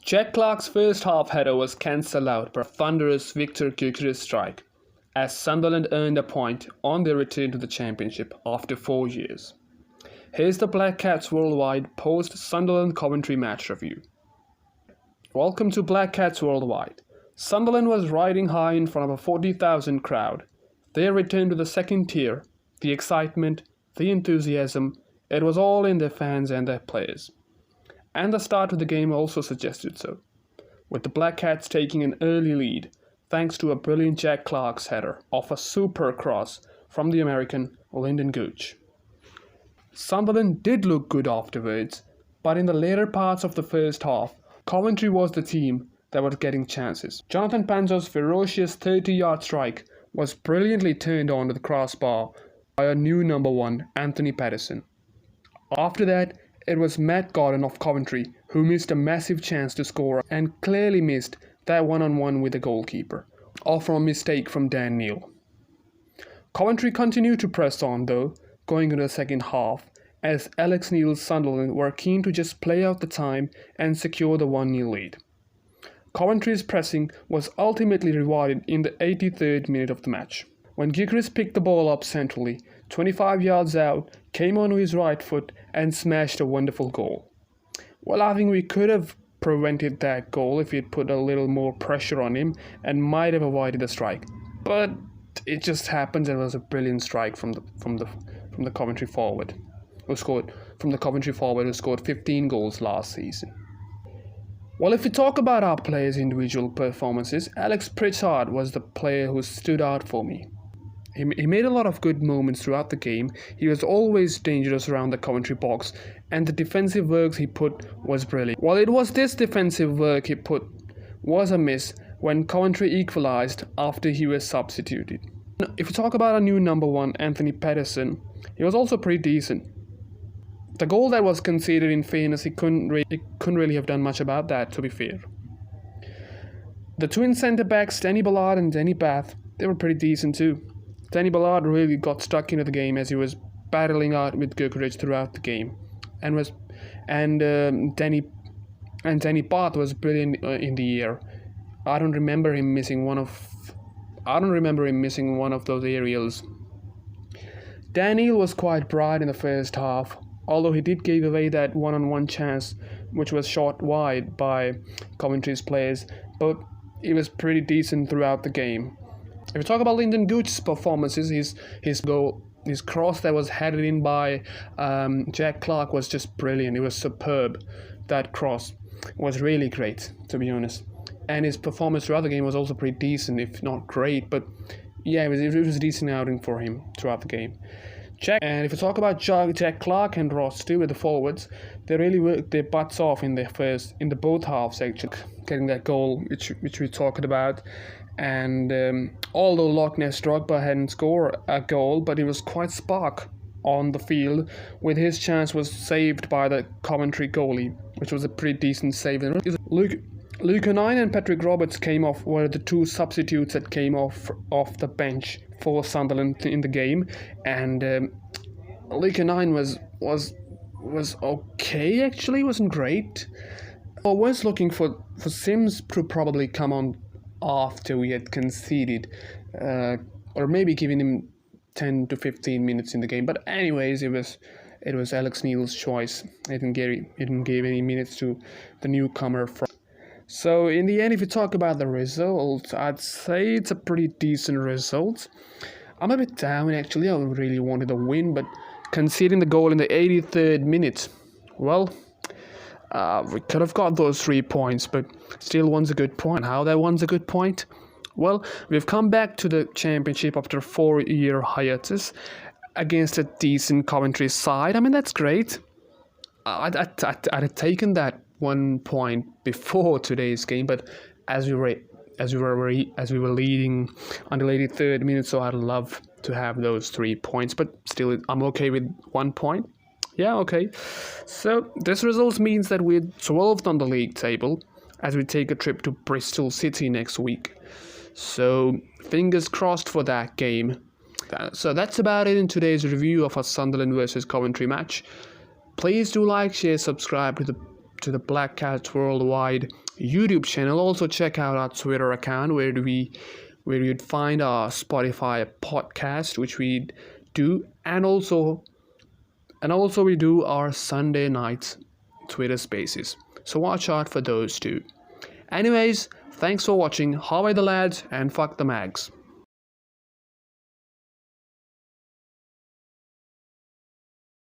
Jack Clarke's first half header was cancelled out by a thunderous Victor Gyökeres strike, as Sunderland earned a point on their return to the Championship after 4 years. Here's the Black Cats Worldwide post-Sunderland Coventry match review. Welcome to Black Cats Worldwide. Sunderland was riding high in front of a 40,000 crowd. Their return to the second tier, the excitement, the enthusiasm, it was all in their fans and their players. And the start of the game also suggested so, with the Black Cats taking an early lead thanks to a brilliant Jack Clarke's header off a super cross from the American Lyndon Gooch. Sunderland did look good afterwards, but in the later parts of the first half, Coventry was the team that was getting chances. Jonathan Panzo's ferocious 30-yard strike was brilliantly turned onto the crossbar by a new number 1, Anthony Patterson. After that, it was Matt Gordon of Coventry who missed a massive chance to score and clearly missed that one-on-one with the goalkeeper, all from a mistake from Dan Neil. Coventry continued to press on though, going into the second half, as Alex Neil's Sunderland were keen to just play out the time and secure the 1-0 lead. Coventry's pressing was ultimately rewarded in the 83rd minute of the match, when Gyökeres picked the ball up centrally, 25 yards out, came onto his right foot and smashed a wonderful goal. Well, I think we could have prevented that goal if we had put a little more pressure on him and might have avoided the strike. But it just happens it was a brilliant strike from the Coventry forward who scored 15 goals last season. Well, if we talk about our players' individual performances, Alex Pritchard was the player who stood out for me. He made a lot of good moments throughout the game. He was always dangerous around the Coventry box, and the defensive work he put was brilliant. Well, it was this defensive work he put was a miss when Coventry equalised after he was substituted. If we talk about our new number 1, Anthony Patterson, he was also pretty decent. The goal that was conceded, in fairness, he couldn't really have done much about that, to be fair. The twin centre-backs, Danny Ballard and Danny Bath, they were pretty decent too. Danny Ballard really got stuck into the game as he was battling out with Gyökeres throughout the game, and Danny Bath was brilliant in the air. I don't remember him missing one of those aerials. Daniel was quite bright in the first half, although he did give away that one-on-one chance which was shot wide by Coventry's players, but he was pretty decent throughout the game. If we talk about Lyndon Gooch's performances, his cross that was headed in by Jack Clarke was just brilliant. It was superb. That cross was really great, to be honest. And his performance throughout the game was also pretty decent, if not great. But yeah, it was a decent outing for him throughout the game. And if we talk about Jack Clarke and Ross Stewart, the forwards, they really worked their butts off in the both halves, actually, getting that goal which we talked about. And although Loch Ness Drogba hadn't scored a goal, but he was quite spark on the field, with his chance was saved by the Coventry goalie, which was a pretty decent save. Luke O'Nien and Patrick Roberts were the two substitutes that came off the bench for Sunderland in the game, and Luke O'Nien was okay, actually. Wasn't great. I was looking for Sims to probably come on after we had conceded, or maybe giving him 10 to 15 minutes in the game. But anyways, it was Alex Neil's choice. He didn't give any minutes to the newcomer. So in the end, if you talk about the result, I'd say it's a pretty decent result. I'm a bit down, actually. I really wanted a win, but conceding the goal in the 83rd minute, well, we could have got those 3 points, but still one's a good point. How that one's a good point? Well, we've come back to the Championship after a 4-year hiatus against a decent Coventry side. I mean, that's great. I'd have taken that 1 point before today's game, but as we were leading until 83rd minute, so I'd love to have those 3 points, but still I'm okay with 1 point. Yeah, okay. So this result means that we're 12th on the league table as we take a trip to Bristol City next week. So fingers crossed for that game. So that's about it in today's review of our Sunderland versus Coventry match. Please do like, share, subscribe to the Black Cats Worldwide YouTube channel. Also check out our Twitter account where you'd find our Spotify podcast, which we do, and also we do our Sunday nights Twitter Spaces. So watch out for those too. Anyways, thanks for watching. How are the lads? And fuck the mags.